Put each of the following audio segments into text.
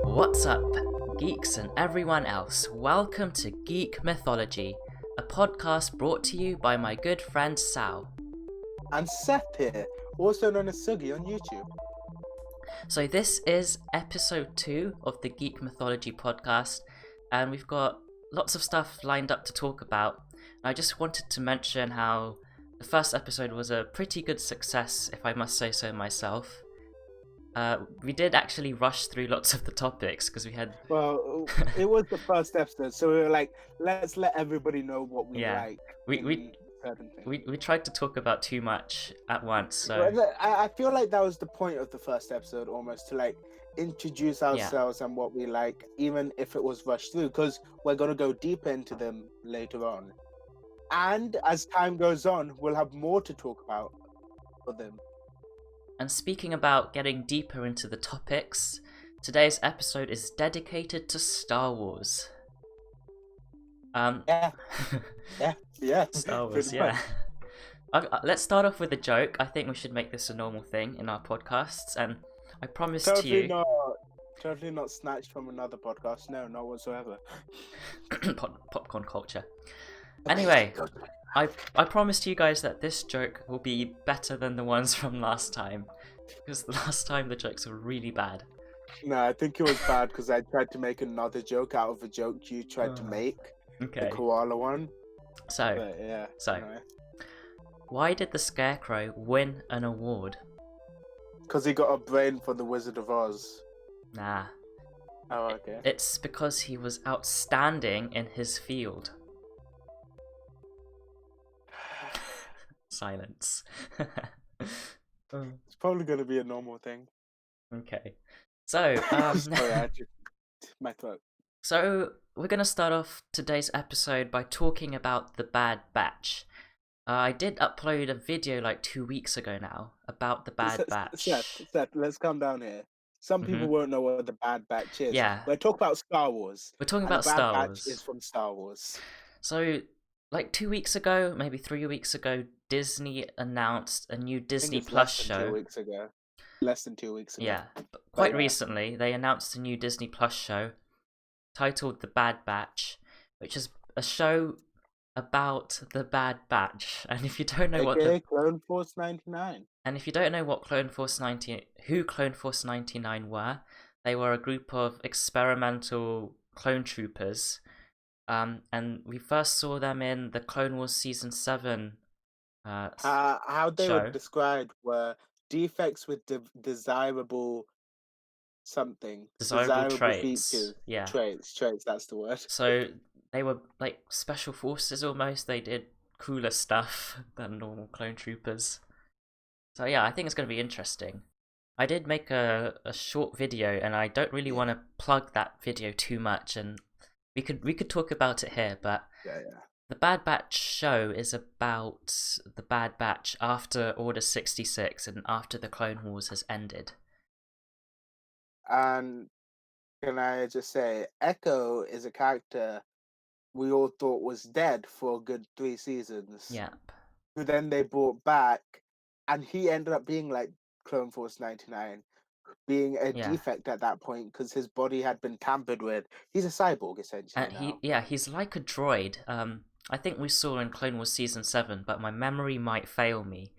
What's up, geeks and everyone else? Welcome to Geek Mythology, a podcast brought to you by my good friend Sow. And Seth here, also known as Sugey on YouTube. So this is episode 2 of the Geek Mythology podcast, and we've got lots of stuff lined up to talk about. I just wanted to mention how the first episode was a pretty good success, if I must say so myself. We did actually rush through lots of the topics because we had... Well, it was the first episode, so we were like, let's let everybody know what we like. We tried to talk about too much at once, so... I feel like that was the point of the first episode, almost, to like introduce ourselves and what we like, even if it was rushed through, because we're going to go deeper into them later on. And as time goes on, we'll have more to talk about for them. And speaking about getting deeper into the topics, today's episode is dedicated to Star Wars. Yeah. Star Wars, yeah. Let's start off with a joke. I think we should make this a normal thing in our podcasts, and I promise to you... Totally not snatched from another podcast. No, not whatsoever. Popcorn culture. Anyway, I promised you guys that this joke will be better than the ones from last time, because last time the jokes were really bad. No, I think it was bad because I tried to make another joke out of a joke you tried to make. Okay. The koala one. So, Anyway. Why did the Scarecrow win an award? Because he got a brain for the Wizard of Oz. Nah. Oh, okay. It's because he was outstanding in his field. Silence. It's probably going to be a normal thing. Okay. So, Sorry, my throat. So, we're going to start off today's episode by talking about the Bad Batch. I did upload a video like 2 weeks ago now about the Bad Batch. Seth, let's calm down here. Some people won't know what the Bad Batch is. Yeah. We're talking about Star Wars. We're talking about Star Wars. The Bad Batch is from Star Wars. So, like 2 weeks ago, maybe 3 weeks ago, Disney announced a new Disney Plus show. 2 weeks ago. Less than 2 weeks ago. Yeah. Quite recently, they announced a new Disney Plus show titled The Bad Batch, which is a show about the Bad Batch. And if you don't know Clone Force 99. And if you don't know what who Clone Force 99 were, they were a group of experimental clone troopers. And we first saw them in the Clone Wars Season 7 how they show. were described were defects with desirable something. Desirable traits. Features. Yeah. Traits, that's the word. So they were like special forces almost. They did cooler stuff than normal clone troopers. So yeah, I think it's going to be interesting. I did make a short video, and I don't really want to plug that video too much, and we could talk about it here, but the Bad Batch show is about the Bad Batch after Order 66 and after the Clone Wars has ended. And can I just say, Echo is a character we all thought was dead for a good 3 seasons. Yep. Who then they brought back, and he ended up being like Clone Force 99, being a defect at that point because his body had been tampered with. He's a cyborg essentially. He's like a droid. I think we saw in Clone Wars Season 7, but my memory might fail me.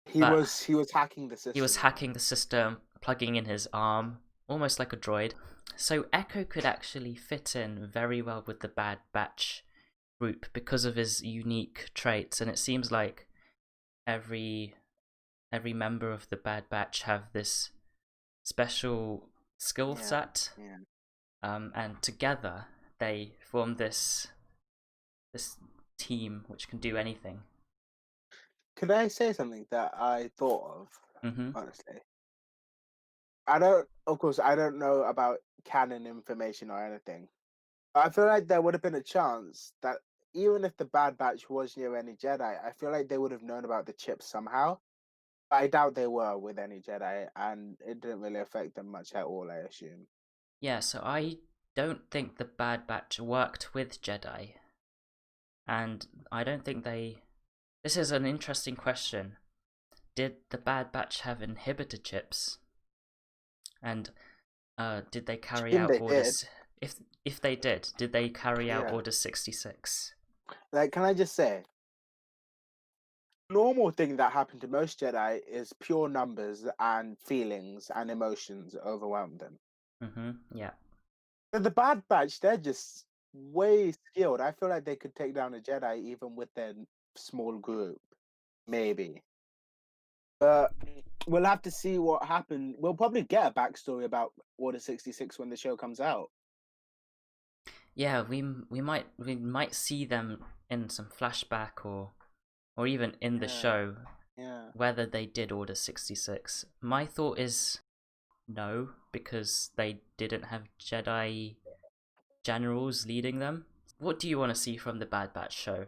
He was hacking the system. He was hacking the system, plugging in his arm, almost like a droid. So Echo could actually fit in very well with the Bad Batch group because of his unique traits, and it seems like every member of the Bad Batch have this special skill set. And together they form this team which can do anything. Could I say something that I thought of, honestly? I don't know about canon information or anything. I feel like there would have been a chance that even if the Bad Batch was near any Jedi, I feel like they would have known about the chips somehow. I doubt they were with any Jedi, and it didn't really affect them much at all, I assume. Yeah, so I don't think the Bad Batch worked with Jedi. And I don't think they... This is an interesting question. Did the Bad Batch have inhibitor chips? And did they carry Assume out they did. orders? If they did they carry out Yeah. Order 66? Like, can I just say, normal thing that happened to most Jedi is pure numbers and feelings and emotions overwhelm them. Yeah. But the Bad Batch, they're just way skilled. I feel like they could take down a Jedi even with their small group, maybe. But we'll have to see what happened. We'll probably get a backstory about Order 66 when the show comes out. Yeah, we might see them in some flashback or even in the show. Yeah. Whether they did Order 66. My thought is no, because they didn't have Jedi generals leading them. What do you want to see from the Bad Batch show?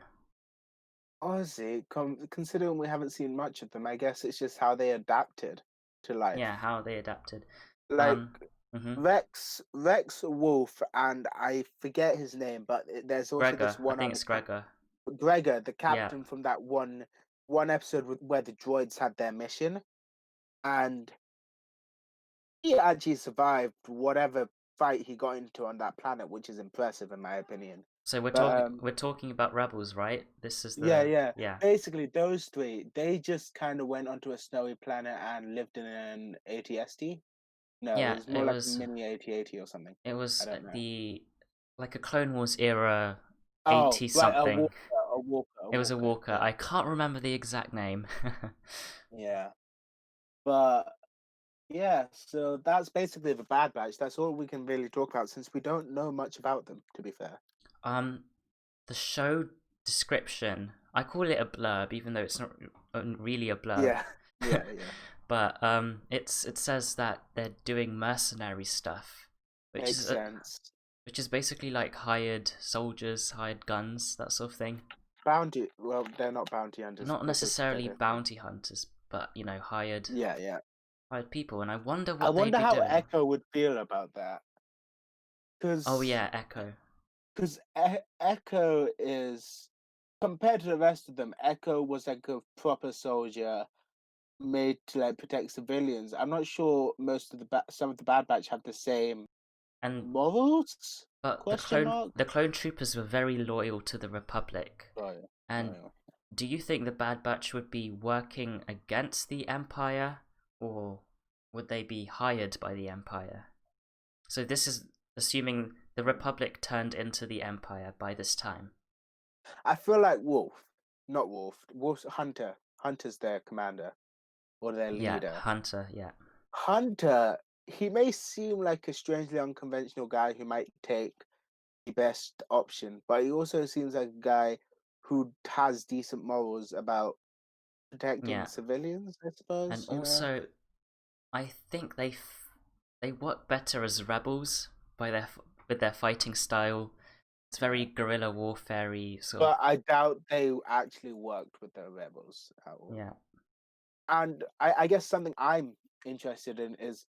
Honestly, considering we haven't seen much of them, I guess it's just how they adapted to life. Yeah, how they adapted. Like Rex Wolf, and I forget his name, but there's also Gregor. this one. I think it's Gregor. Gregor, the captain from that one episode where the droids had their mission, and he actually survived whatever fight he got into on that planet, which is impressive in my opinion. So we're talking about Rebels, right? This is the yeah. Basically, those three, they just kind of went onto a snowy planet and lived in an ATST. No, yeah, it was more like a mini AT-AT or something. It was the like a Clone Wars era 80 right, something. A walker. It was a walker. Yeah. I can't remember the exact name. Yeah, but yeah, so that's basically the Bad Batch. That's all we can really talk about since we don't know much about them, to be fair. The show description, I call it a blurb, even though it's not really a blurb. Yeah. But it says that they're doing mercenary stuff, which is basically like hired soldiers, hired guns, that sort of thing. Bounty? Well, they're not bounty hunters. Not necessarily bounty hunters, but hired. Yeah. Hired people, and I wonder what they'd be doing. I wonder how Echo would feel about that. Oh yeah, Echo. Because Echo is, compared to the rest of them, Echo was like a proper soldier made to like protect civilians. I'm not sure most of some of the Bad Batch have the same morals. But the clone troopers were very loyal to the Republic. Do you think the Bad Batch would be working against the Empire, or would they be hired by the Empire? So this is assuming the Republic turned into the Empire by this time. I feel like Wolf's Hunter. Hunter's their commander or their leader. Yeah, Hunter. Yeah. Hunter. He may seem like a strangely unconventional guy who might take the best option, but he also seems like a guy who has decent morals about protecting civilians, I suppose. And also, I think they work better as rebels with their fighting style. It's very guerrilla warfare-y sort of. But I doubt they actually worked with the rebels at all. Yeah. And I guess something I'm interested in is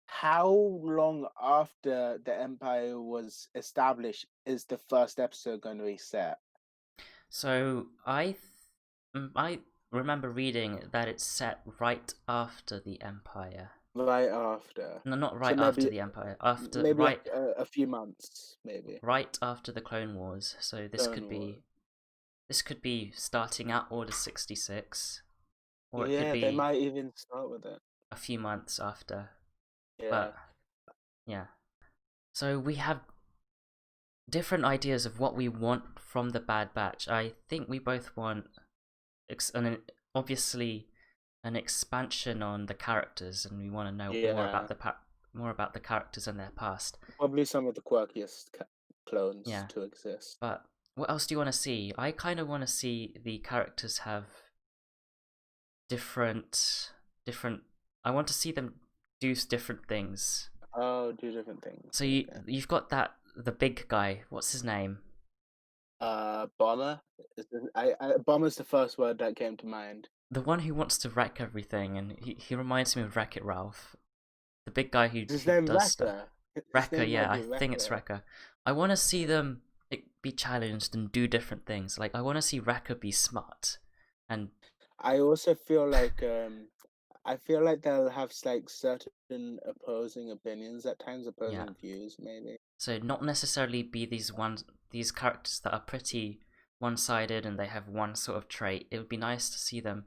how long after the Empire was established is the first episode going to be set? So I remember reading that it's set right after the Empire. Right after? No, not right after the Empire. After maybe like a few months, maybe. Right after the Clone Wars. So this could be starting at Order 66. Or it could be they might even start with it a few months after. Yeah. But yeah. So we have different ideas of what we want from the Bad Batch. I think we both want obviously an expansion on the characters, and we want to know more about the characters and their past. Probably some of the quirkiest clones to exist. But what else do you want to see? I kind of want to see the characters have different. I want to see them do different things. Oh, do different things. So you've got the big guy. What's his name? Bomber. Bomber's the first word that came to mind. The one who wants to wreck everything, and he reminds me of Wreck-It Ralph. The big guy who does stuff. Wrecker, yeah, I think it's Wrecker. I want to see them be challenged and do different things. Like, I want to see Wrecker be smart. And I also feel like I feel like they'll have like certain opposing opinions at times, Yeah. opposing views, maybe. So not necessarily be these characters that are pretty one-sided and they have one sort of trait. It would be nice to see them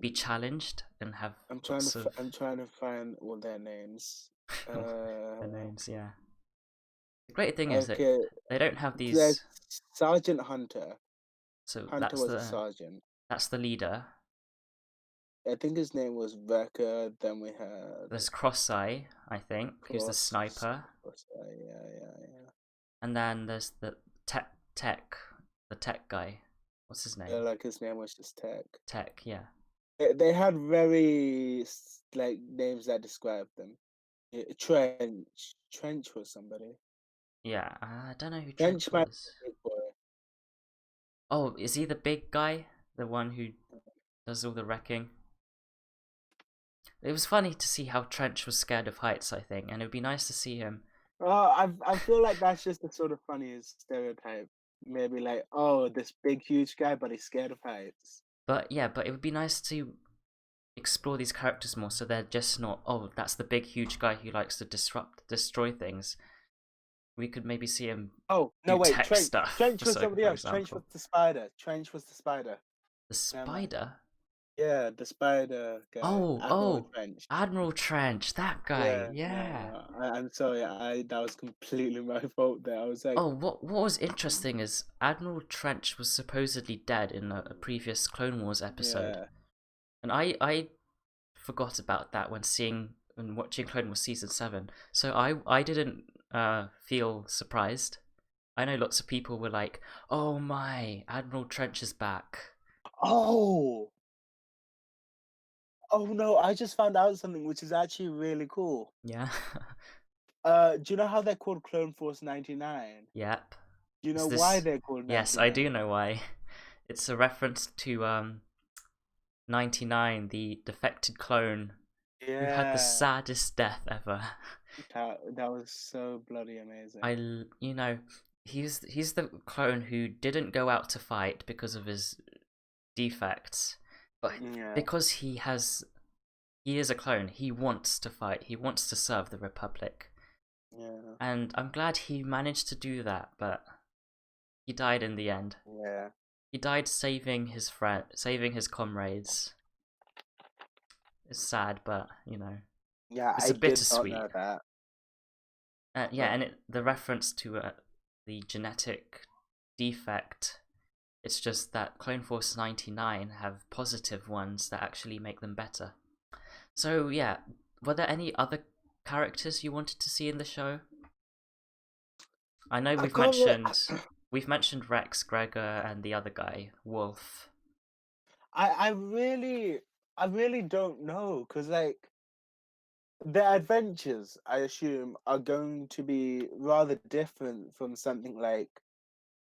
be challenged and have lots of I'm trying to find all their names. the names. Yeah. The great thing is that Okay, they don't have there's these. Sergeant Hunter. So Hunter was a sergeant. that's the leader. I think his name was Verka. Then we had There's Cross-Eye, I think, who's the sniper. Yeah. And then there's the tech, the tech guy. What's his name? Like his name was just Tech. Tech, yeah. They had very like names that described them. Trench. Trench was somebody. Yeah, I don't know who Trench Trench might was. be a big boy. Oh, is he the big guy? The one who does all the wrecking? It was funny to see how Trench was scared of heights, I think, and it would be nice to see him. I feel like that's just the sort of funniest stereotype. Maybe like, oh, this big huge guy, but he's scared of heights. But yeah, but it would be nice to explore these characters more, so they're just not, oh, that's the big huge guy who likes to destroy things. We could maybe see him. Oh no, wait, tech stuff. Trench was somebody else. Example. Trench was the spider. Trench was the spider. The spider. Yeah, the spider guy. Oh, Trench. Admiral Trench, that guy. Yeah. I'm sorry, that was completely my fault there. I was like, oh, what was interesting is Admiral Trench was supposedly dead in a previous Clone Wars episode, and I forgot about that when watching Clone Wars season 7. So I didn't feel surprised. I know lots of people were like, "Oh my, Admiral Trench is back." Oh no, I just found out something which is actually really cool. Yeah. Do you know how they're called Clone Force 99? Yep. Do you know why they're called 99? Yes, I do know why. It's a reference to 99, the defected clone who had the saddest death ever. That was so bloody amazing. He's the clone who didn't go out to fight because of his defects, but because he is a clone, he wants to fight, he wants to serve the Republic. Yeah. And I'm glad he managed to do that, but he died in the end. Yeah. He died saving his comrades. It's sad, but yeah, it's a bittersweet. Did not know that. And the reference to the genetic defect, it's just that Clone Force 99 have positive ones that actually make them better. So yeah, were there any other characters you wanted to see in the show? I know we've mentioned Rex, Gregor, and the other guy, Wolf. I really don't know, because like their adventures, I assume, are going to be rather different from something like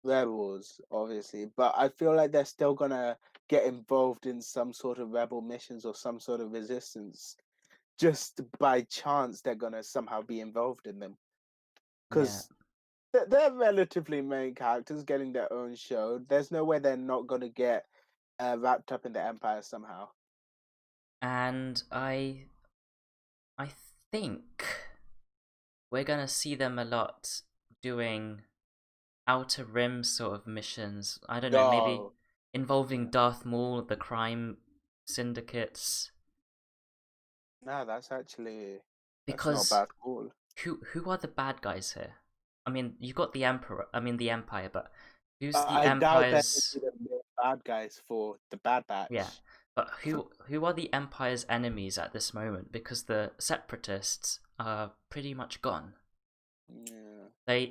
Rebels, obviously, but I feel like they're still gonna get involved in some sort of rebel missions or some sort of resistance. Just by chance, they're gonna somehow be involved in them, because they're relatively main characters getting their own show. There's no way they're not gonna get wrapped up in the Empire somehow. And I think we're gonna see them a lot doing Outer Rim sort of missions. I don't know, maybe involving Darth Maul, the crime syndicates. No, that's not bad at all. Who are the bad guys here? I mean, you got the Empire, but who's the I Empire's? doubt the bad guys for the Bad Batch. Yeah, but who are the Empire's enemies at this moment? Because the Separatists are pretty much gone. Yeah.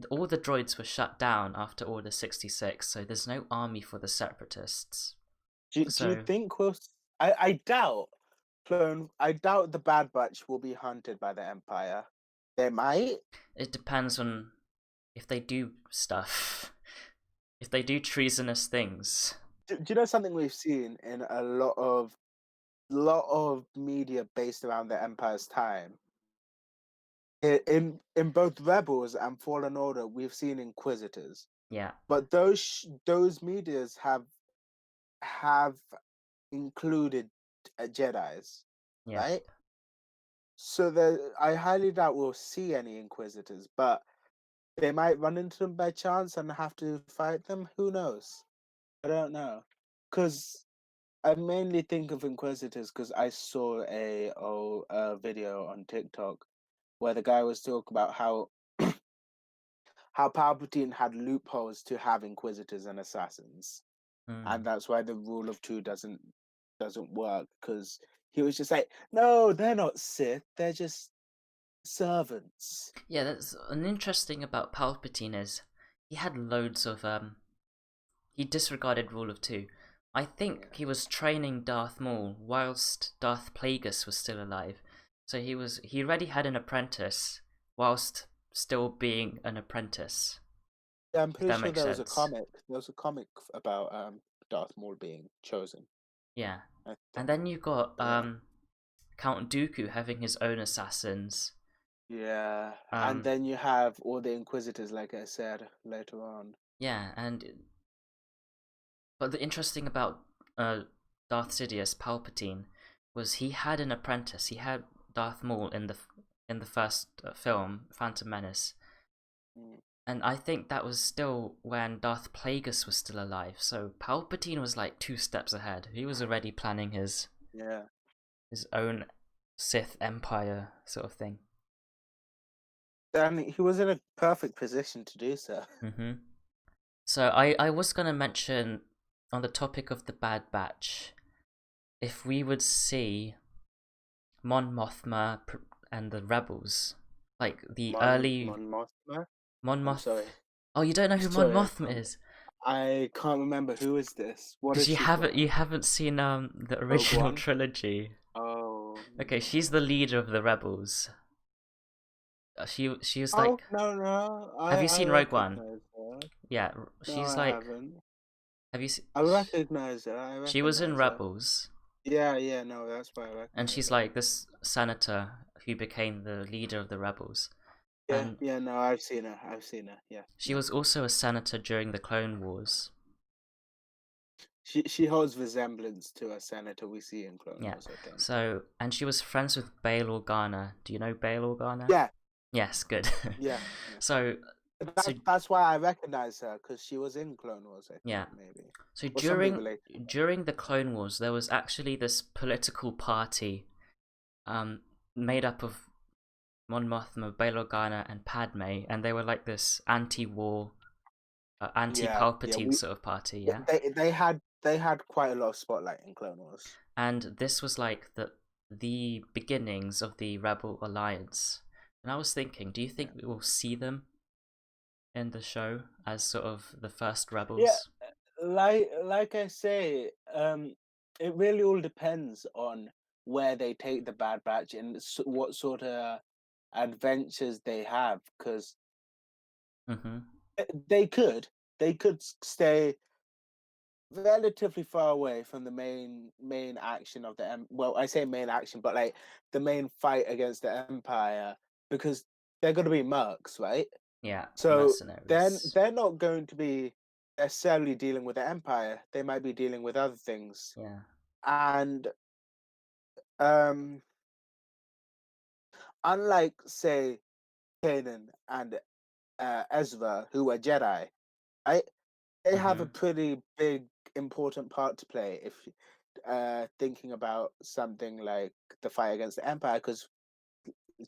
All the droids were shut down after Order 66, so there's no army for the Separatists. Do you think I doubt the Bad Batch will be hunted by the Empire. They might. It depends on if they do stuff. If they do treasonous things. Do you know something we've seen in a lot of media based around the Empire's time? In both Rebels and Fallen Order, we've seen Inquisitors. Yeah. But those medias have included Jedis. right? So I highly doubt we'll see any Inquisitors, but they might run into them by chance and have to fight them. Who knows? I don't know. Because I mainly think of Inquisitors because I saw a video on TikTok where the guy was talking about how Palpatine had loopholes to have Inquisitors and Assassins, and that's why the rule of two doesn't work, because he was just like, no, they're not Sith, they're just servants. Yeah, that's an interesting about Palpatine is he had loads of he disregarded rule of two. I think he was training Darth Maul whilst Darth Plagueis was still alive. So he already had an apprentice whilst still being an apprentice. Yeah, I'm pretty If that sure makes there was a sense. comic. There was a comic about Darth Maul being chosen. Yeah. I And think. then you got Yeah. Count Dooku having his own assassins. Yeah, and then you have all the Inquisitors, like I said later on. Yeah, but the interesting about Darth Sidious, Palpatine, was he had an apprentice. He had Darth Maul in the first film, Phantom Menace, and I think that was still when Darth Plagueis was still alive. So Palpatine was like 2 steps ahead. He was already planning his own Sith Empire sort of thing. And he was in a perfect position to do so. So I was gonna mention on the topic of the Bad Batch, if we would see Mon Mothma and the rebels, like the early Mon Mothma? Mon I'm Moth. sorry. Oh, you don't know who Mon Sorry, Mothma is? I can't remember who is this. What Because is she from? you haven't seen the Rogue original One? trilogy. Oh. Okay, she's the leader of the rebels. She was Oh, like. no. Have you I seen Rogue One? recognize her. Yeah, No, she's I like. haven't. Have you? I recognize her. I She was in recognize her. Rebels. Yeah, no, that's why I And recognize she's her. like this senator who became the leader of the rebels. And Yeah, no, I've seen her. Yeah. she was also a senator during the Clone Wars. She holds resemblance to a senator we see in Clone Wars, I think. So, and she was friends with Bail Organa. Do you know Bail Organa? Yeah. Yes, good. Yeah. So that's why I recognize her, because she was in Clone Wars, I think, maybe. So Or something related. during the Clone Wars, there was actually this political party, made up of Mon Mothma, Bail Organa, and Padme, and they were like this anti-war, anti-Palpatine sort of party. Yeah. They had quite a lot of spotlight in Clone Wars. And this was like the beginnings of the Rebel Alliance. And I was thinking, do you think we will see them in the show as sort of the first rebels? Yeah, like I say, it really all depends on where they take the Bad Batch and what sort of adventures they have, because they could stay relatively far away from the main action of the well, I say main action, but like the main fight against the Empire, because they're going to be mercs, right? Yeah, so then mercenaries. they're not going to be necessarily dealing with the Empire. They might be dealing with other things. Yeah. And unlike, say, Kanan and Ezra, who are Jedi, right? They have a pretty big, important part to play if thinking about something like the fight against the Empire, because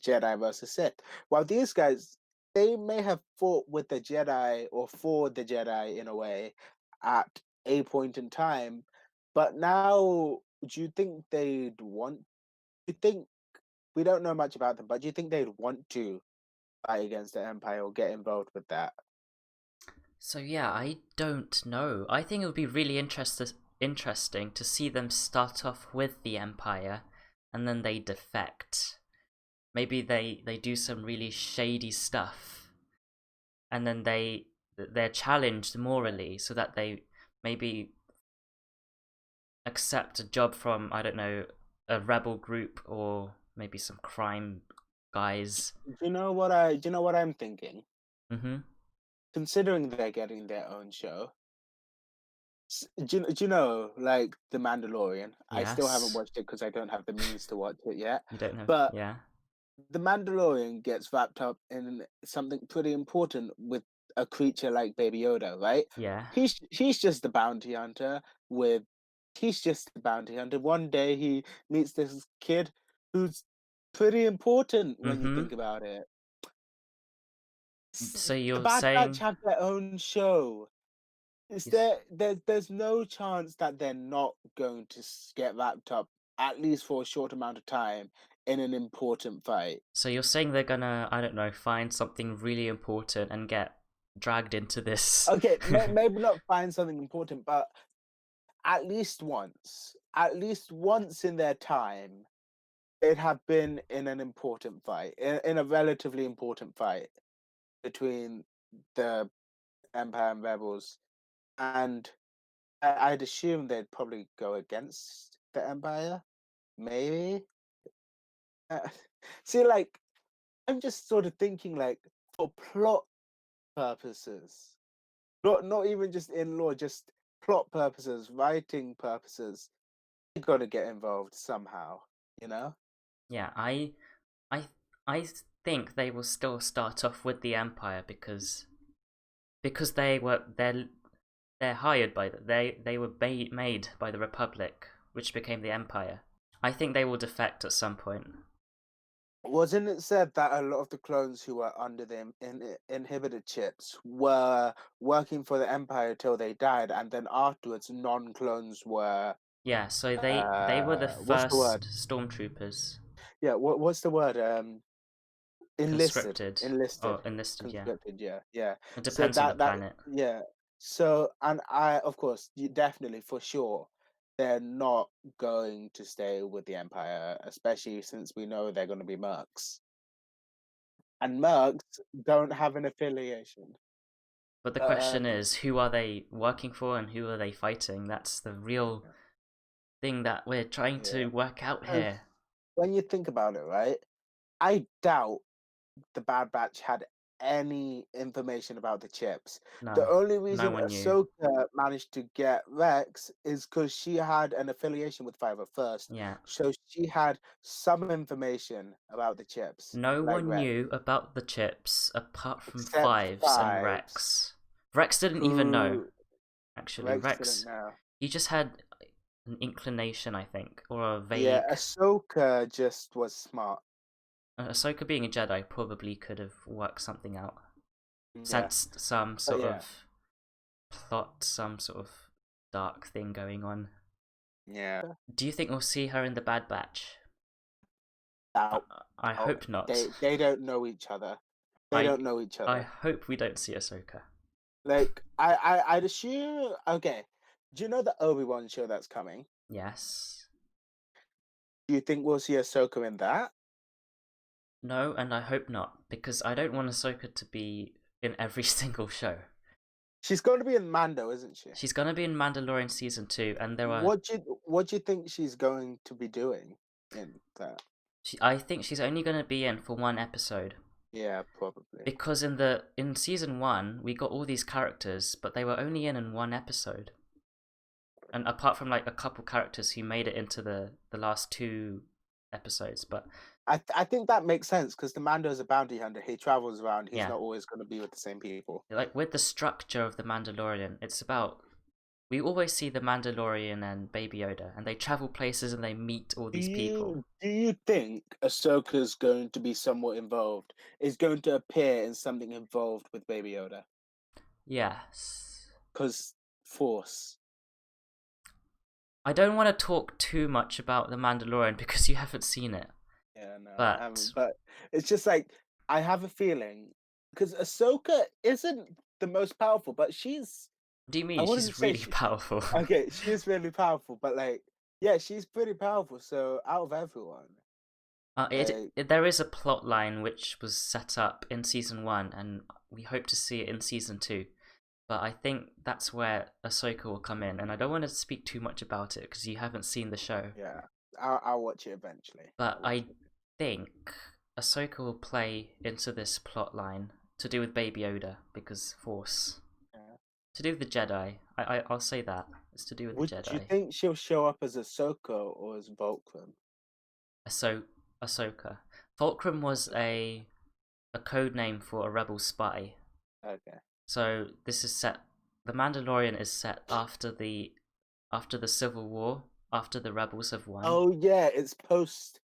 Jedi versus Sith. While these guys, they may have fought with the Jedi or for the Jedi in a way at a point in time, but now, do you think they'd want? You think, we don't know much about them, but do you think they'd want to fight against the Empire or get involved with that? So yeah, I don't know. I think it would be really interesting to see them start off with the Empire, and then they defect. Maybe they do some really shady stuff, and then they're challenged morally, so that they maybe accept a job from, I don't know, a rebel group or maybe some crime guys. Do you know what I'm thinking? Considering they're getting their own show, Do you know, like, The Mandalorian? I still haven't Yes. watched it because I don't have the means to watch it yet, You don't know. but Yeah. The Mandalorian gets wrapped up in something pretty important with a creature like Baby Yoda, right? Yeah. He's just a bounty hunter with he's just a bounty hunter. One day he meets this kid who's pretty important when you Mm-hmm. think about it. So The you're Bad Batch saying have their own show. Is is there's no chance that they're not going to get wrapped up, at least for a short amount of time, in an important fight. so you're saying they're gonna, I don't know, find something really important and get dragged into this. Okay, maybe not find something important, but at least once in their time, they'd have been in an important fight, in a relatively important fight between the Empire and Rebels, and I'd assume they'd probably go against the Empire, maybe. Uh, See, like, I'm just sort of thinking, like, for plot purposes, not even just in lore, just plot purposes, writing purposes. You got to get involved somehow, you know? Yeah, I, I think they will still start off with the Empire because they're hired by they were made by the Republic, which became the Empire. I think they will defect at some point. Wasn't it said that a lot of the clones who were under the inhibitor chips were working for the Empire till they died, and then afterwards, non-clones were Yeah, so they were the what's the word? first stormtroopers Yeah, what's the word? Enlisted, conscripted enlisted, or enlisted. Yeah, conscripted. Yeah, yeah. it So depends on the that planet. yeah. So and I, of course, definitely for sure, they're not going to stay with the Empire, especially since we know they're going to be mercs, and mercs don't have an affiliation. But the But question is, who are they working for and who are they fighting? That's the real thing that we're trying yeah, to work out and here. when you think about it, right? I doubt the Bad Batch had any information about the chips. The No, only no reason one knew. Ahsoka managed to get Rex is because she had an affiliation with Fiverr first. Yeah, So she had some information about the chips, no like one Rex, knew about the chips apart from except Fives and Fives, Rex. Rex didn't even know. who Actually, Rex didn't Rex, know. he just had an inclination, I think, or a Yeah, vague. Ahsoka just was smart. Ahsoka being a Jedi probably could have worked something out, Yeah, sensed some but sort yeah, of plot, some sort of dark thing going on. yeah. Do you think we'll see her in the Bad Batch? I, Out, I out. hope not. They don't know each other. They I don't know each I other. hope we don't see Ahsoka. Like I'd assume. Okay, do you know the Obi-Wan show that's coming? Yes. Do you think we'll see Ahsoka in that? No, and I hope not, because I don't want Ahsoka to be in every single show. She's going to be in Mando, isn't she? She's gonna be in Mandalorian season 2, and there are. What do you think she's going to be doing in that? I think she's only gonna be in for one episode. Yeah, probably. Because in season 1 we got all these characters, but they were only in one episode. And apart from like a couple characters who made it into the last 2 episodes, but I think that makes sense because the Mando is a bounty hunter. He travels around. He's yeah, not always going to be with the same people. like with the structure of the Mandalorian, it's about we always see the Mandalorian and Baby Yoda, and they travel places and they meet all Do these people. you think Ahsoka's going to be somewhat involved? Is going to appear in something involved with Baby Yoda? Yes. Because Force. I don't want to talk too much about the Mandalorian because you haven't seen it. Yeah, no, I But haven't. But it's just like I have a feeling because Ahsoka isn't the most powerful, but she's. what do you I mean wouldn't she's say really she. powerful? Okay, she is really powerful, but like, yeah, she's pretty powerful. So out of everyone, like, There is a plot line which was set up in season 1, and we hope to see it in season 2. But I think that's where Ahsoka will come in, and I don't want to speak too much about it because you haven't seen the show. yeah, I'll watch it eventually. But I'll watch I think Ahsoka will play into this plot line to do with Baby Yoda because Force. it. To do with the Jedi. I'll say that. It's to do with the Would you Jedi. think she'll show up as Ahsoka or as Volcrum? Ahsoka. Fulcrum was a code name for a rebel spy. Okay. So this is set. The Mandalorian is set after the Civil War, after the rebels have won. Oh yeah, it's post.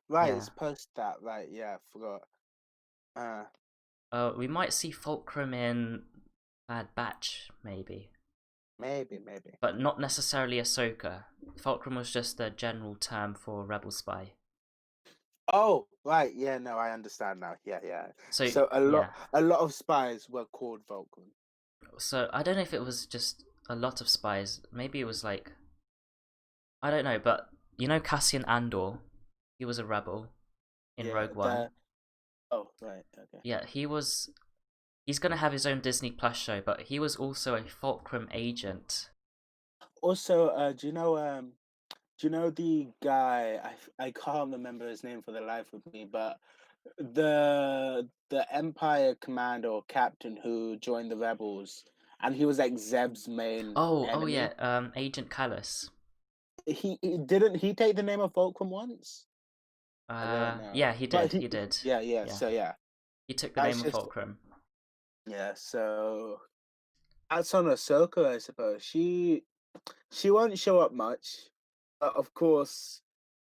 Right, Yeah. it's post that. Right, yeah, I forgot. We might see Fulcrum in Bad Batch, maybe. Maybe. But not necessarily Ahsoka. Fulcrum was just a general term for rebel spy. Oh, right, yeah, no, I understand now. Yeah. So So yeah. a lot of spies were called Volcrum. So I don't know if it was just a lot of spies. Maybe it was like, I don't know, but you know Cassian Andor, he was a rebel in Yeah, Rogue One. oh, right, okay. Yeah, he's gonna have his own Disney Plus show, but he was also a Fulcrum agent. Also, do you know the guy? I can't remember his name for the life of me, but the Empire commander or captain who joined the rebels, and he was like Zeb's main Oh enemy. yeah, Agent Callus. He didn't he take the name of Fulcrum once? I don't know, Yeah, he but did. He did. yeah. Yeah, So yeah, he took the that's name of just Fulcrum. yeah. So that's on Ahsoka, I suppose. She won't show up much, but of course,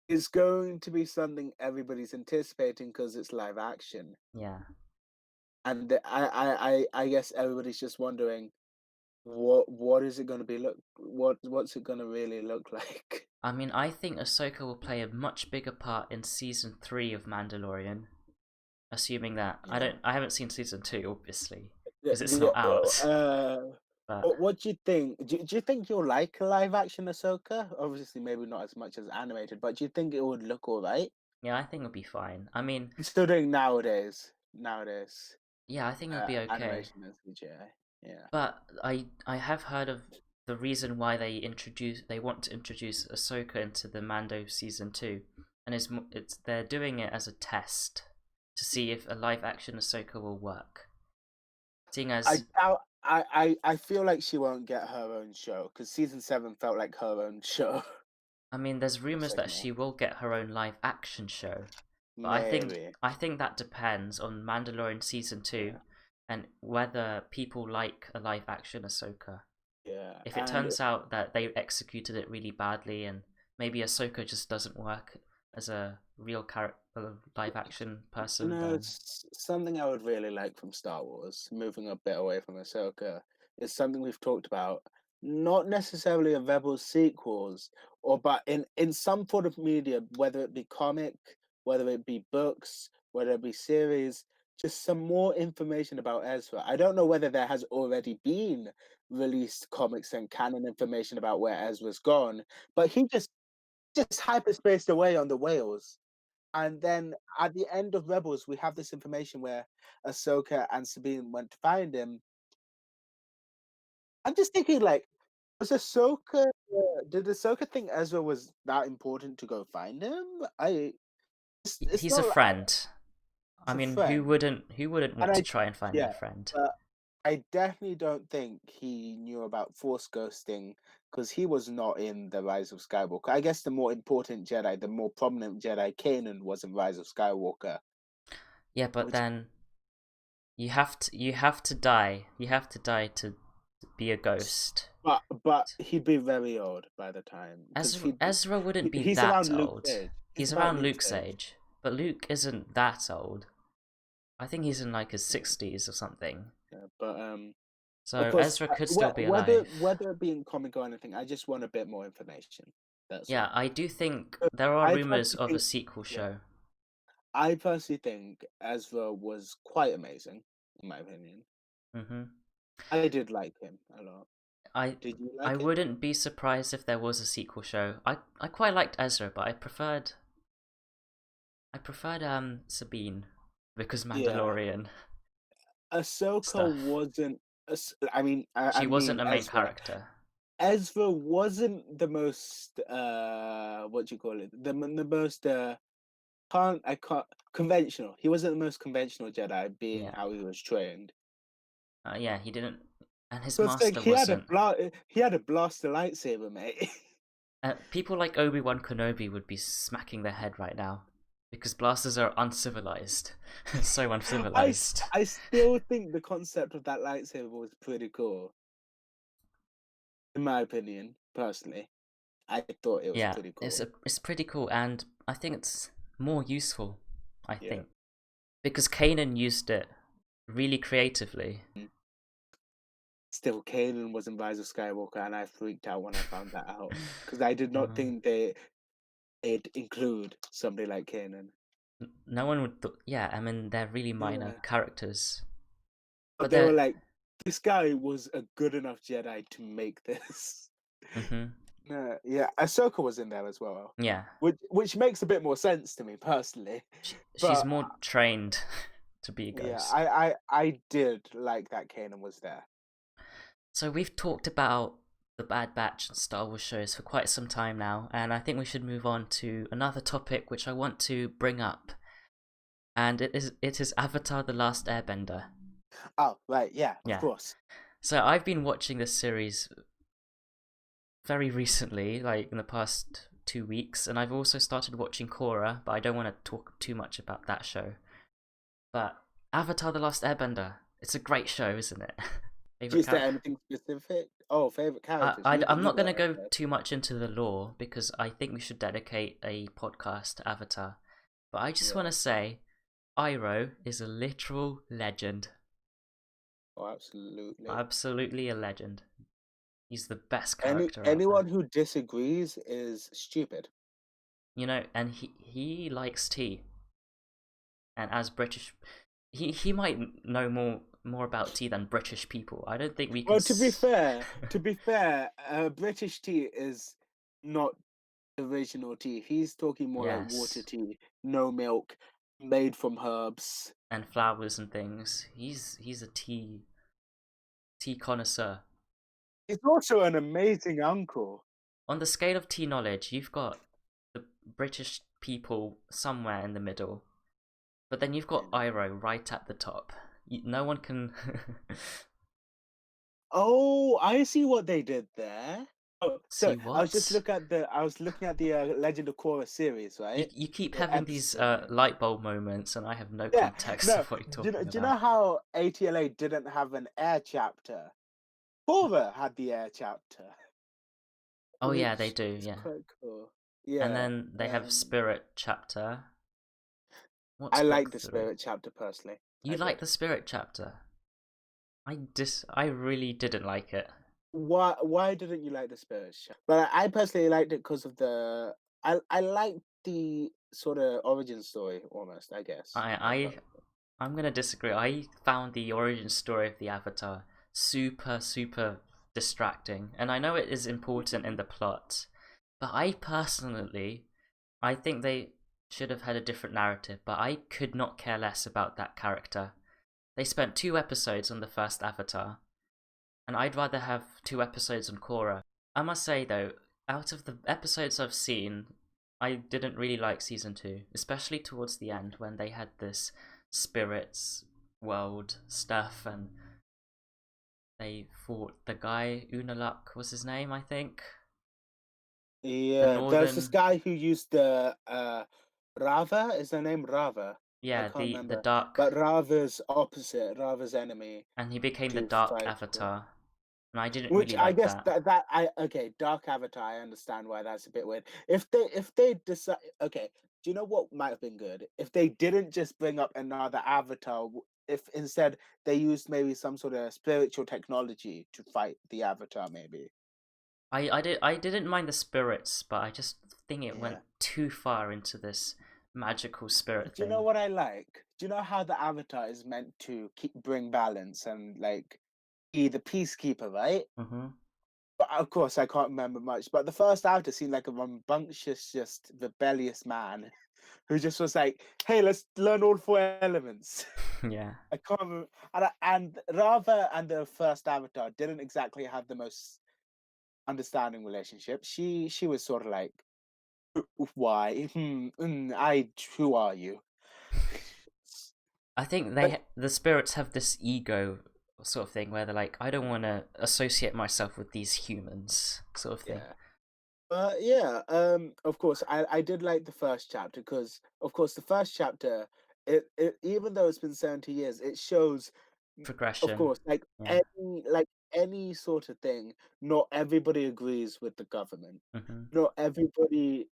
it's going to be something everybody's anticipating because it's live action. Yeah. And I guess everybody's just wondering what is it going to be what's it going to really look like? I mean, I think Ahsoka will play a much bigger part in season 3 of Mandalorian. Assuming that Yeah. I haven't seen season 2, obviously, The, because it's the, not out. But what do you think? Do you think you'll like a live action Ahsoka? Obviously, maybe not as much as animated, but do you think it would look all right? yeah, I think it'll be fine. I mean, Considering nowadays, yeah, I think it'll be okay. animation and CGI. Yeah. But I have heard of the reason why they want to introduce Ahsoka into the Mando season 2, and it's they're doing it as a test to see if a live action Ahsoka will work. Seeing I as doubt. I feel like she won't get her own show because season 7 felt like her own show. I mean, there's The rumors that second one, she will get her own live action show, but maybe. I think that depends on Mandalorian season 2 Yeah, and whether people like a live action Ahsoka. yeah, If it and turns out that they executed it really badly and maybe Ahsoka just doesn't work as a real live action person, then it's something I would really like from Star Wars. Moving a bit away from Ahsoka is something we've talked about. Not necessarily a Rebels sequels, but in some sort of media, whether it be comic, whether it be books, whether it be series, just some more information about Ezra. I don't know whether there has already been released comics and canon information about where Ezra's gone, but he just hyperspaced away on the whales. And then at the end of Rebels, we have this information where Ahsoka and Sabine went to find him. I'm just thinking, like, was Ahsoka? Did Ahsoka think Ezra was that important to go find him? It's he's a not like friend. I it's a mean, friend, who wouldn't and want to try and find their yeah, friend? but I definitely don't think he knew about Force ghosting because he was not in the Rise of Skywalker. I guess the more important Jedi, the more prominent Jedi, Kanan was in Rise of Skywalker, Yeah, but which then you have to die. You have to die to be a ghost. But he'd be very old by the time because Ezra wouldn't be he's that around Luke's old. age. He's He's about around Luke's Luke's age. age, but Luke isn't that old. I think he's in like his 60s or something. Yeah, but of So course, Ezra could still be alive. whether it be in comic or anything, I just want a bit more information. That's Yeah, all. I do think Uh, there are I rumors personally of a think, sequel yeah, show. I personally think Ezra was quite amazing, in my opinion. hmm I did like him a lot. I Did you I like him? wouldn't be surprised if there was a sequel show. I quite liked Ezra, but I preferred Sabine because Yeah, Mandalorian Ahsoka stuff. wasn't. I mean, I She wasn't mean a main Ezra. character. Ezra wasn't the most what do you call it? The most I can't conventional. He wasn't the most conventional Jedi, being Yeah. how he was trained. Yeah, he didn't. and his Because like master wasn't. he had a blaster lightsaber, mate. People like Obi-Wan Kenobi would be smacking their head right now because blasters are uncivilized, so uncivilized. I still think the concept of that lightsaber was pretty cool, in my opinion, personally. I thought it was Yeah, pretty cool. it's pretty cool, and I think it's more useful. I Yeah. think because Kanan used it really creatively. Still, Kanan was in Rise of Skywalker, and I freaked out when I found that out because I did not think they'd include somebody like Kanan. No one would. Yeah, I mean they're really minor characters, but they were like, this guy was a good enough Jedi to make this. Yeah, Ahsoka was in there as well. Yeah, which makes a bit more sense to me personally. She's more trained to be a ghost. Yeah, I did like that Kanan was there. So we've talked about the Bad Batch and Star Wars shows for quite some time now, and I think we should move on to another topic which I want to bring up, and it is Avatar: The Last Airbender. Oh right, yeah, of course. So I've been watching this series very recently, like in the past 2 weeks, and I've also started watching Korra, but I don't want to talk too much about that show. But Avatar: The Last Airbender, it's a great show, isn't it? Is there anything specific? Oh, favorite characters. I'm not going to go too much into the lore because I think we should dedicate a podcast to Avatar. But I just want to say, Iroh is a literal legend. Oh, absolutely. Absolutely a legend. He's the best character. Anyone who disagrees is stupid. You know, and he likes tea. And as British, he might know more about tea than British people. I don't think we can. Well, to be fair, British tea is not original tea. He's talking more like water tea, no milk, made from herbs and flowers and things. He's a tea connoisseur. He's also an amazing uncle. On the scale of tea knowledge, you've got the British people somewhere in the middle, but then you've got Iroh right at the top. No one can. Oh, I see what they did there. Oh, so what? I was looking at the Legend of Korra series, right? You keep having these light bulb moments, and I have no context of what you're talking about. Do you know how ATLA didn't have an air chapter? Korra had the air chapter. Oh yeah, they do. Yeah. Quite cool. Yeah. And then they have Spirit chapter. I like the Spirit chapter personally. You like the Spirit chapter? I really didn't like it. Why didn't you like the Spirit chapter? But I personally liked it because of I liked the sort of origin story almost, I guess. I'm gonna disagree. I found the origin story of the Avatar super distracting, and I know it is important in the plot, but I think they should have had a different narrative, but I could not care less about that character. They spent 2 episodes on the first Avatar, and I'd rather have 2 episodes on Korra. I must say though, out of the episodes I've seen, I didn't really like season 2, especially towards the end when they had this spirits world stuff and they fought the guy, Unalak was his name, I think. Yeah, there's this guy who used the Rava. Is their name Rava? Yeah, the dark. But Rava's opposite, Rava's enemy. And he became the Dark Avatar. And I didn't Which really like that. Okay, Dark Avatar. I understand why that's a bit weird. If they decide, okay, do you know what might have been good if they didn't just bring up another Avatar? If instead they used maybe some sort of spiritual technology to fight the Avatar, maybe. I didn't mind the spirits, but I just think it went too far into this magical spirit thing. Do you know what I like? Do you know how the Avatar is meant to bring balance and like be the peacekeeper, right? Mm-hmm. But of course, I can't remember much. But the first Avatar seemed like a rambunctious, just rebellious man who just was like, "Hey, let's learn all 4 elements." Yeah. I can't remember. And Rava and the first Avatar didn't exactly have the most understanding relationship. She was sort of like, why? Who are you? I think the spirits have this ego sort of thing where they're like, I don't want to associate myself with these humans, sort of thing. Yeah. Yeah, of course, I did like the first chapter because, of course, the first chapter, it even though it's been 70 years, it shows, of Progression. course, like Yeah. any sort of thing, not everybody agrees with the government. Hmm. Not everybody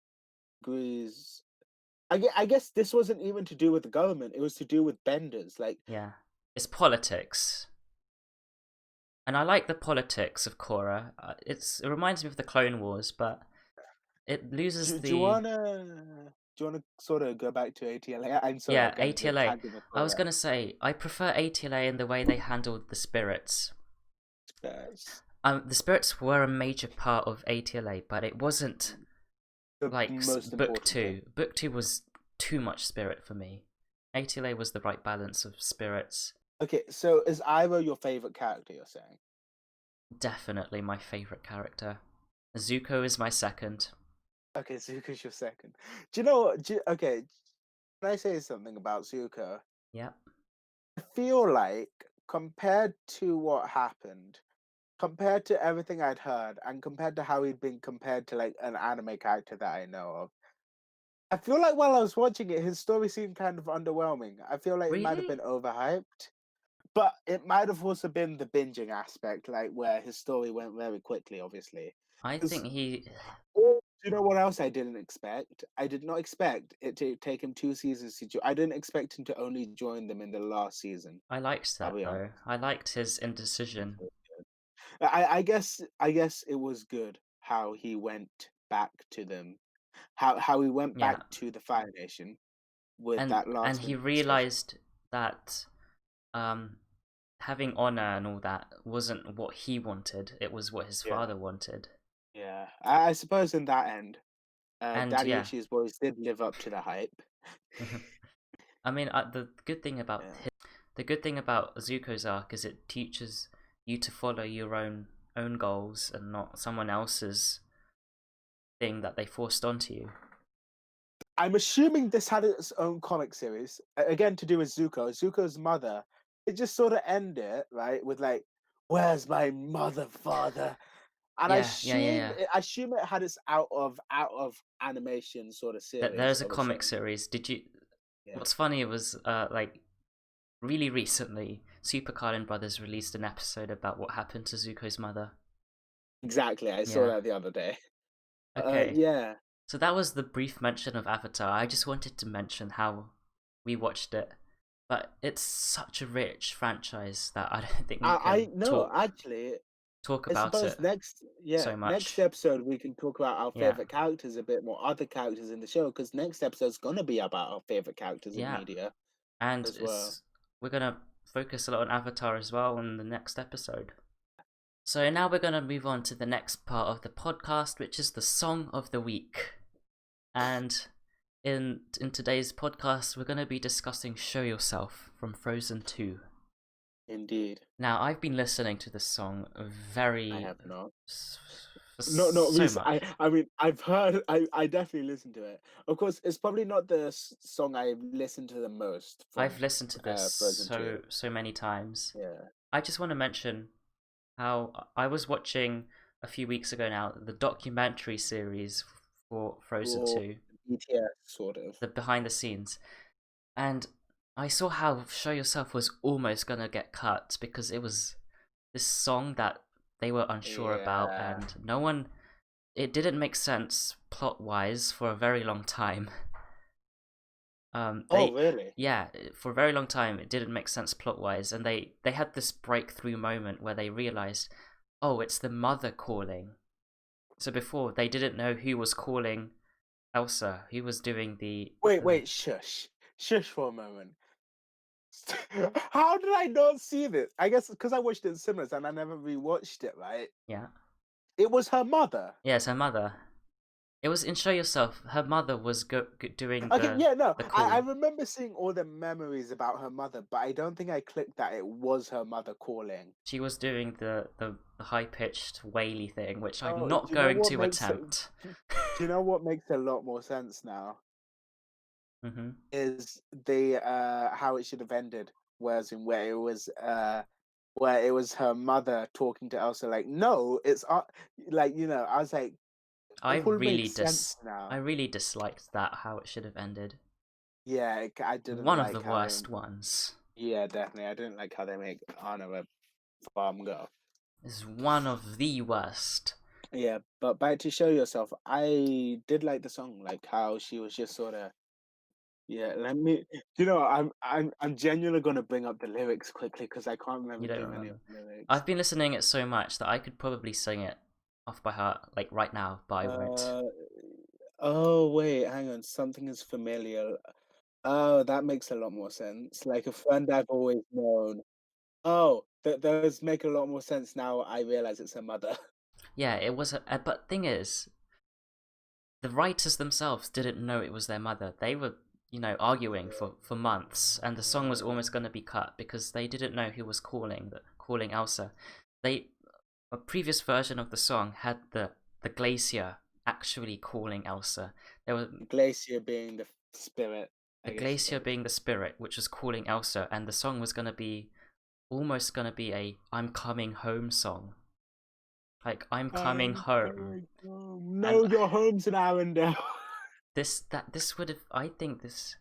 agrees. I guess this wasn't even to do with the government, it was to do with benders. Like, Yeah. It's politics. And I like the politics of Korra. It reminds me of the Clone Wars, but it loses do you the wanna sort of go back to ATLA? I'm sorry, yeah, I'm getting a bit ATLA. tangled with I was Korra. gonna say I prefer ATLA in the way they handled the spirits. That's The spirits were a major part of ATLA, but it wasn't the like most book important thing. two. Book two was too much spirit for me. ATLA was the right balance of spirits. Okay, so is Iroh your favorite character, you're saying? Definitely my favorite character. Zuko is my second. Okay, Zuko's your second. Do you know what? Okay, can I say something about Zuko? Yep. I feel like, compared to what happened, compared to everything I'd heard, and compared to how he'd been compared to like an anime character that I know of, I feel like while I was watching it, his story seemed kind of underwhelming. I feel like it might have Really? been overhyped. But it might have also been the binging aspect, like where his story went very quickly, obviously. I 'Cause- think he. Or, do you know what else I didn't expect? I did not expect it to take him 2 seasons to join. I didn't expect him to only join them in the last season. I liked I'll that be honest. though. I liked his indecision. I guess it was good how he went back to them, how he went back Yeah, to the Fire Nation with and that last he minute decision. realized that um having honor and all that wasn't what he wanted. It was what his Yeah, father wanted. yeah. I suppose in that end, And Daddy yeah, Issues Boys did live up to the hype. I mean, the good thing about Zuko's arc is it teaches you to follow your own goals and not someone else's thing that they forced onto you. I'm assuming this had its own comic series. Again, to do with Zuko. Zuko's mother. It just sort of ended, right, with like, "Where's my mother, father?" And Yeah. I assume it had its out of animation sort of series There's a of its comic own. series. Did you? Yeah, What's funny was like really recently, Super Carlin Brothers released an episode about what happened to Zuko's mother. exactly. I saw Yeah. that the other day. Okay. Yeah. So that was the brief mention of Avatar. I just wanted to mention how we watched it, but it's such a rich franchise that I don't think we I can no, actually, talk I about suppose it yeah, so next much. episode we can talk about our Yeah, favorite characters a bit more, other characters in the show, because next episode's gonna be about our favorite characters in yeah, media and as well. we're gonna focus a lot on Avatar as well in the next episode. So now we're gonna move on to the next part of the podcast, which is the song of the week. And in today's podcast, we're gonna be discussing "Show Yourself" from Frozen 2. Indeed, Now, I've been listening to this song I very have not. for Not so recent. much. I mean, I've heard. I definitely listened to it. Of course, it's probably not the song I've listened to the most I've from listened to this Frozen Two. so many times. Yeah. I just want to mention how I was watching a few weeks ago now the documentary series for Frozen Or 2, BTS sort of. the behind the scenes, and I saw how "Show Yourself" was almost gonna get cut because it was this song that they were unsure about, Yeah. and no one. It didn't make sense plot wise for a very long time. Oh, They really? yeah, for a very long time it didn't make sense plot wise, and they had this breakthrough moment where they realized, oh, it's the mother calling. So before they didn't know who was calling Elsa, who was doing the Wait, shush, shush for a moment. How did I not see this? I guess because I watched it in cinemas and I never rewatched it. Right? yeah. It was her mother. Yes, her mother. It was in Show Yourself. Her mother was doing Okay, yeah, no, the I call. remember seeing all the memories about her mother, but I don't think I clicked that it was her mother calling. She was doing the high pitched waily thing, which I'm Oh, not going to attempt. do you know what makes a lot more sense now? Hmm. Is the how it should have ended, whereas in where it was where it was her mother talking to Elsa, like, no, it's like, I was like, I it all really makes sense I now. really disliked that, how it should have ended. Yeah, I didn't One of the like how they. worst ones. Yeah, definitely. I didn't like how they make Anna a farm girl. This is one of the worst. Yeah, but back to Show Yourself, I did like the song, like how she was just sort of. Yeah, let me. I'm genuinely gonna bring up the lyrics quickly because I can't You remember don't too many of remember. the lyrics. I've been listening it so much that I could probably sing it off by heart, like right now, but I won't. Uh, oh wait, hang on. Something is familiar. Oh, that makes a lot more sense. Like a friend I've always known. Oh, those make a lot more sense now. I realize it's her mother. Yeah, it was but thing is, the writers themselves didn't know it was their mother. They were, arguing for months, and the song was almost going to be cut because they didn't know who was calling Elsa. They A previous version of the song had the glacier actually calling Elsa. There was Glacier being the spirit, the I guess you glacier call it. being the spirit, which was calling Elsa, and the song was going to be almost going to be a "I'm coming home" song. Like I'm coming I'm home, coming home. and No, your home's in Arendelle. this would have. I think this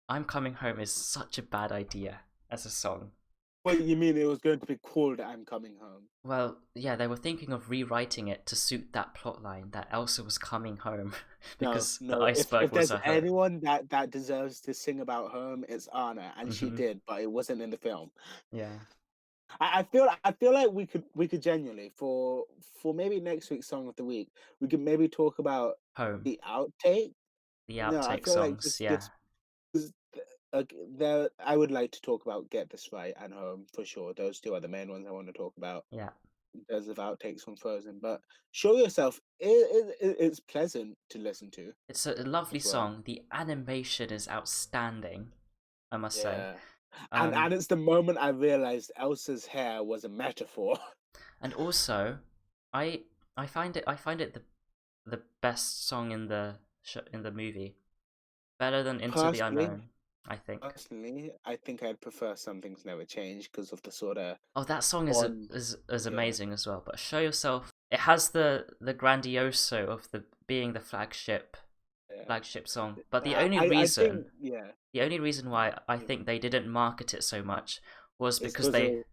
"I'm coming home" is such a bad idea as a song. What you mean it was going to be called I'm Coming Home? Well, yeah, they were thinking of rewriting it to suit that plotline that Elsa was coming home No, because the no. iceberg If was there's a home. anyone that deserves to sing about home, it's Anna, and she Hmm. did, but it wasn't in the film. Yeah, I feel like we could genuinely for maybe next week's song of the week, we could maybe talk about home. the outtake. The No, I outtake feel like songs. just Yeah, just 'cause there I would like to talk about Get This Right and Home for sure. Those two are the main ones I want to talk about yeah. in terms of outtakes from Frozen. But Show Yourself, it's pleasant to listen to It's a lovely as well. song. The animation is outstanding, I must say. Yeah, and Um, and it's the moment I realized Elsa's hair was a metaphor. and also, I I find it the best song in in the movie, better than Into the Personally, Unknown. I think. I think I'd prefer Some Things Never Change because of the sort of Oh, that song on. is Yeah, amazing as well. But Show Yourself, it has the grandioso of the being the yeah. flagship song. But I think yeah, the only reason why I yeah. think they didn't market it so much was It's because because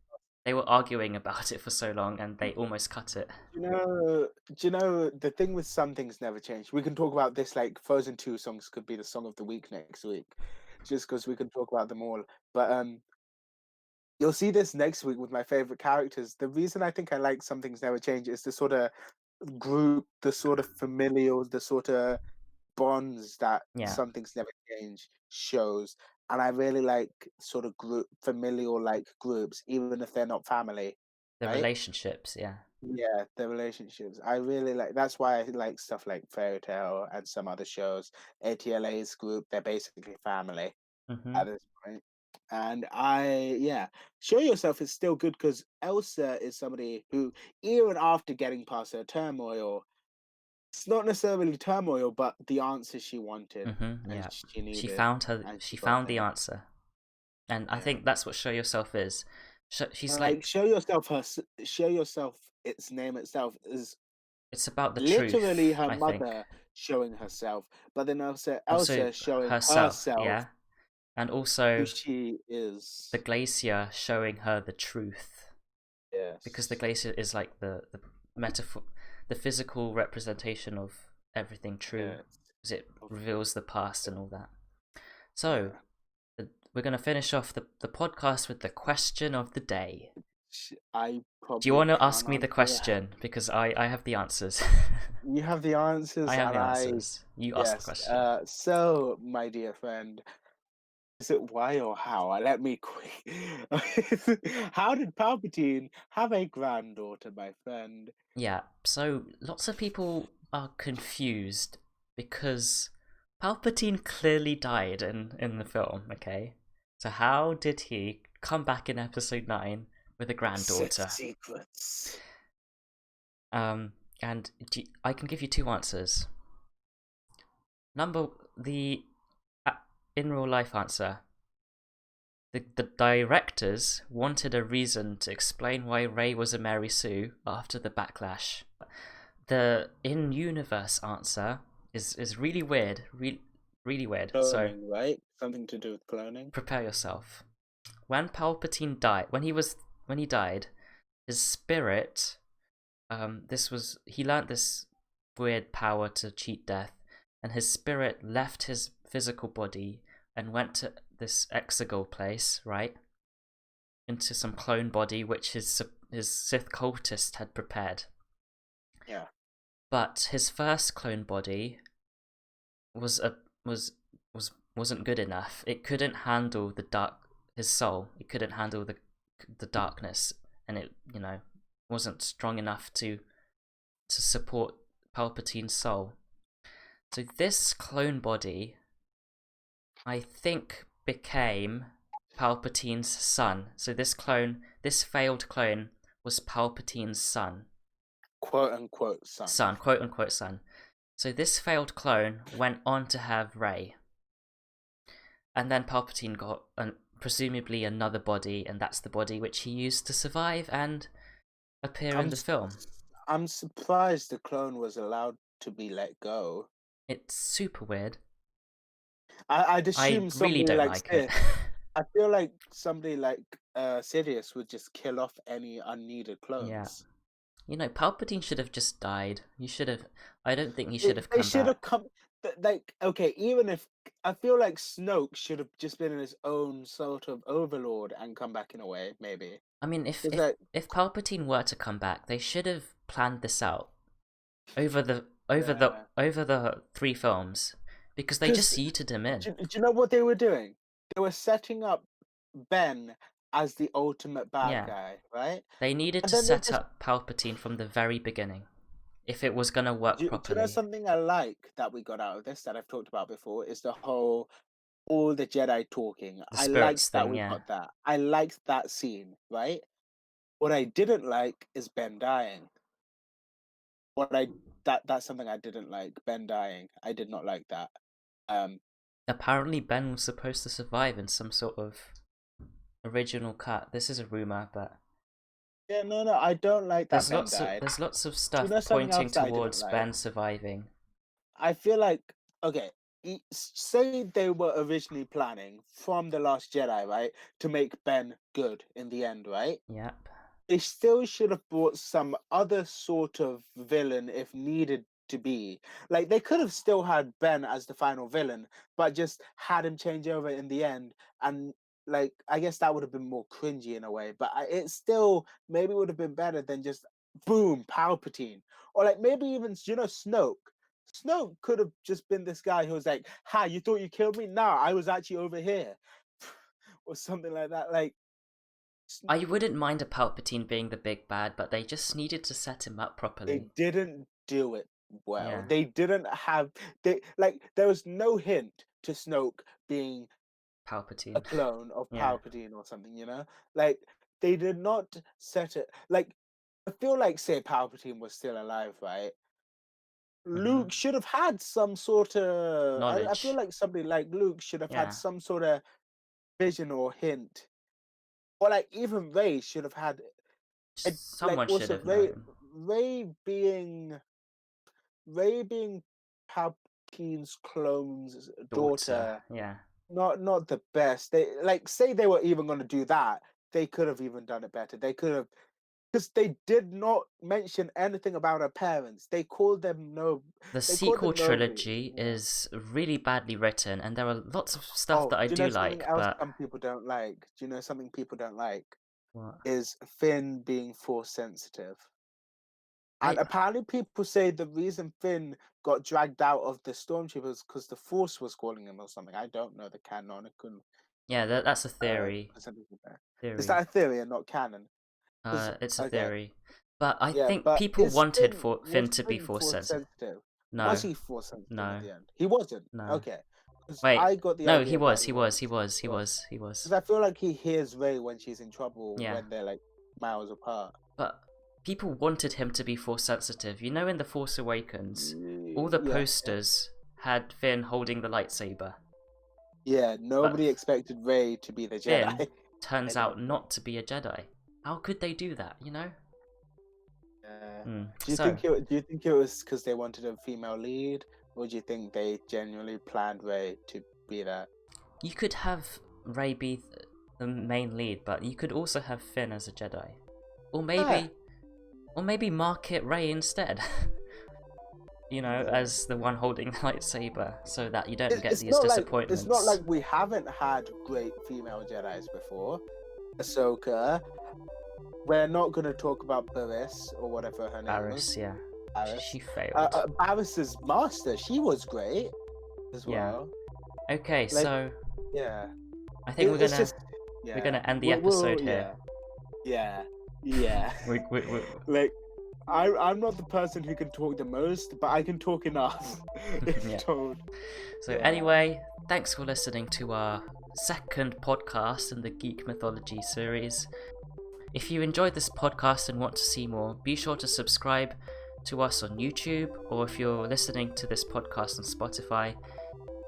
they were arguing about it for so long and they almost cut it. the thing with Some Things Never Change. We can talk about this like Frozen 2 songs could be the song of the week next week, just because we can talk about them all. But you'll see this next week with my favorite characters. The reason I think I like Some Things Never Change is the sort of group, the sort of familial, the sort of bonds that Yeah, Some Things Never Change shows. And I really like sort of group familial like groups, even if they're not family, the right? relationships. Yeah. Yeah, the relationships. I really like that's why I like stuff like Fairy Tale and some other shows. ATLA's group, they're basically family Hmm. at this point. And yeah, Show Yourself is still good because Elsa is somebody who, even after getting past her turmoil, it's not necessarily turmoil, but the answer she wanted and Yeah. she needed, and She she got found the it. answer, and I Yeah. think that's what Show Yourself is. She's And like like Show Yourself, its name itself is it's about the literally truth. her I think mother showing herself, but then also also Elsa showing herself. herself Yeah, and who also she the is. glacier showing her the truth because the Yes. glacier is like the metaphor, the physical representation of everything true Yes. because it reveals the past and all that. So Yeah. we're going to finish off the podcast with the question of the day. I Do you probably want to can't ask me the answer that. question? Because I have the answers. You have the I answers, have and the answers. You ask the yes. question. So, my dear friend, is it why or how? Let me quick. How did Palpatine have a granddaughter, my friend? Yeah, so lots of people are confused because Palpatine clearly died in the film, okay? So how did he come back in episode 9 with a Sith granddaughter? secrets. Um, and I can give you two answers. Number the in real life answer. the directors wanted a reason to explain why Rey was a Mary Sue after the backlash. The in-universe answer is really weird, really weird. Cloning, so, right? Something to do with cloning. Prepare yourself. When Palpatine died, when he died, his spirit, he learnt this weird power to cheat death, and his spirit left his physical body and went to this exegol place, right? Into some clone body which his Sith cultist had prepared. Yeah. But his first clone body wasn't good enough. It couldn't handle his soul. It couldn't handle the darkness, and it wasn't strong enough to support Palpatine's soul. So this clone body, I think, became Palpatine's son. So this failed clone, was Palpatine's son. Quote unquote son. Quote unquote son. So this failed clone went on to have Rey. And then Palpatine got presumably another body, and that's the body which he used to survive and appear in the film. I'm surprised the clone was allowed to be let go. It's super weird. I'd assume I really don't like it. I feel like somebody like Sidious would just kill off any unneeded clones. Yeah. Palpatine should have just died. I don't think he should have come back. They should have come. Okay, even if I feel like Snoke should have just been in his own sort of overlord and come back in a way, maybe. I mean, if Palpatine were to come back, they should have planned this out over the 3 films, because they just yeeted him in. Do you know what they were doing? They were setting up Ben as the ultimate bad guy, right? They needed to set up Palpatine from the very beginning, if it was going to work properly. Do you know something I like that we got out of this that I've talked about before is the whole all the Jedi talking. I liked that we got that. I liked that scene, right? What I didn't like is Ben dying. That's something I didn't like. Ben dying. I did not like that. Apparently Ben was supposed to survive in some sort of original cut. This is a rumor, but yeah, no, I don't like that. There's lots of stuff pointing towards Ben surviving. I feel like, okay, say they were originally planning from The Last Jedi, right, to make Ben good in the end, right? Yep. They still should have brought some other sort of villain if needed to be. Like, they could have still had Ben as the final villain, but just had him change over in the end. And, like, I guess that would have been more cringy in a way. But it still maybe would have been better than just, boom, Palpatine. Or, like, maybe even, Snoke. Snoke could have just been this guy who was like, "Ha, you thought you killed me? Nah, I was actually over here." Or something like that. Like, I wouldn't mind a Palpatine being the big bad, but they just needed to set him up properly. They didn't do it well. Yeah. They didn't have there was no hint to Snoke being Palpatine, a clone of Palpatine or something, Like, they did not set it. Like, I feel like, say Palpatine was still alive, right? Luke should have had some sort of knowledge. I feel like somebody like Luke should have had some sort of vision or hint. Or like even Rey should have had someone should have known. Rey being Palpatine's clone's daughter. Yeah. Not the best. They say they were even going to do that. They could have even done it better. They could have, because they did not mention anything about her parents. They called them The sequel trilogy is really badly written, and there are lots of stuff that I do like. But some people don't like. Do you know something people don't like? What? Is Finn being force sensitive. And apparently people say the reason Finn got dragged out of the stormtroopers because the Force was calling him or something. I don't know the canonical. Yeah, that's a theory. Is that a theory and not canon? It's a theory. But I think people wanted Finn to be force sensitive. No. Was he force sensitive at the end? He wasn't? No. Okay. Wait, I got the he was. Because I feel like he hears Rey when she's in trouble when they're like miles apart. But people wanted him to be force sensitive. In The Force Awakens, all the posters had Finn holding the lightsaber. Yeah, nobody expected Rey to be the Finn Jedi. turns out not to be a Jedi. How could they do that, you know? Do you think it was because they wanted a female lead, or do you think they genuinely planned Rey to be that? You could have Rey be the main lead, but you could also have Finn as a Jedi. Or maybe market Rey instead. You know, as the one holding the lightsaber, so that you don't get these disappointments. It's not like we haven't had great female Jedis before. Ahsoka. We're not going to talk about Barriss or whatever her name was. Yeah. Barriss. She failed. Barriss's master, she was great as well. Yeah. Okay, so yeah, I think we're gonna end the episode here. Yeah. Like, I'm not the person who can talk the most, but I can talk enough. Yeah. So anyway, thanks for listening to our second podcast in the Geek Mythology series. If you enjoyed this podcast and want to see more, be sure to subscribe to us on YouTube, or if you're listening to this podcast on Spotify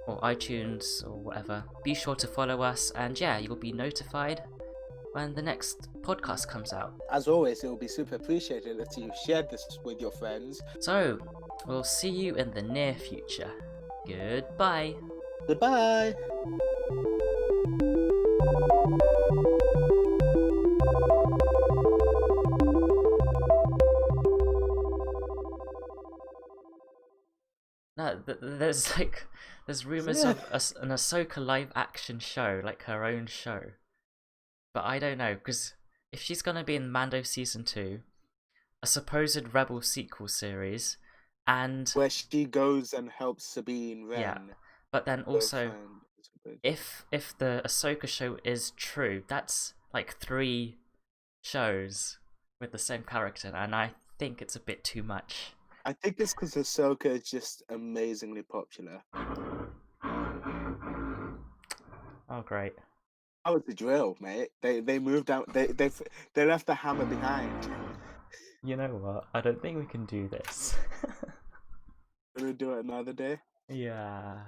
or iTunes or whatever, be sure to follow us, and yeah, you'll be notified when the next podcast comes out. As always, it will be super appreciated if you shared this with your friends. So, we'll see you in the near future. Goodbye. Goodbye. No, there's rumors of an Ahsoka live action show, like her own show. But I don't know, because if she's gonna be in Mando Season 2, a supposed Rebel sequel series, and where she goes and helps Sabine Wren. Yeah, but then also, if the Ahsoka show is true, that's like 3 shows with the same character, and I think it's a bit too much. I think it's because Ahsoka is just amazingly popular. Oh, great. That was the drill, mate. They moved out. They left the hammer behind. You know what? I don't think we can do this. Can we do it another day? Yeah.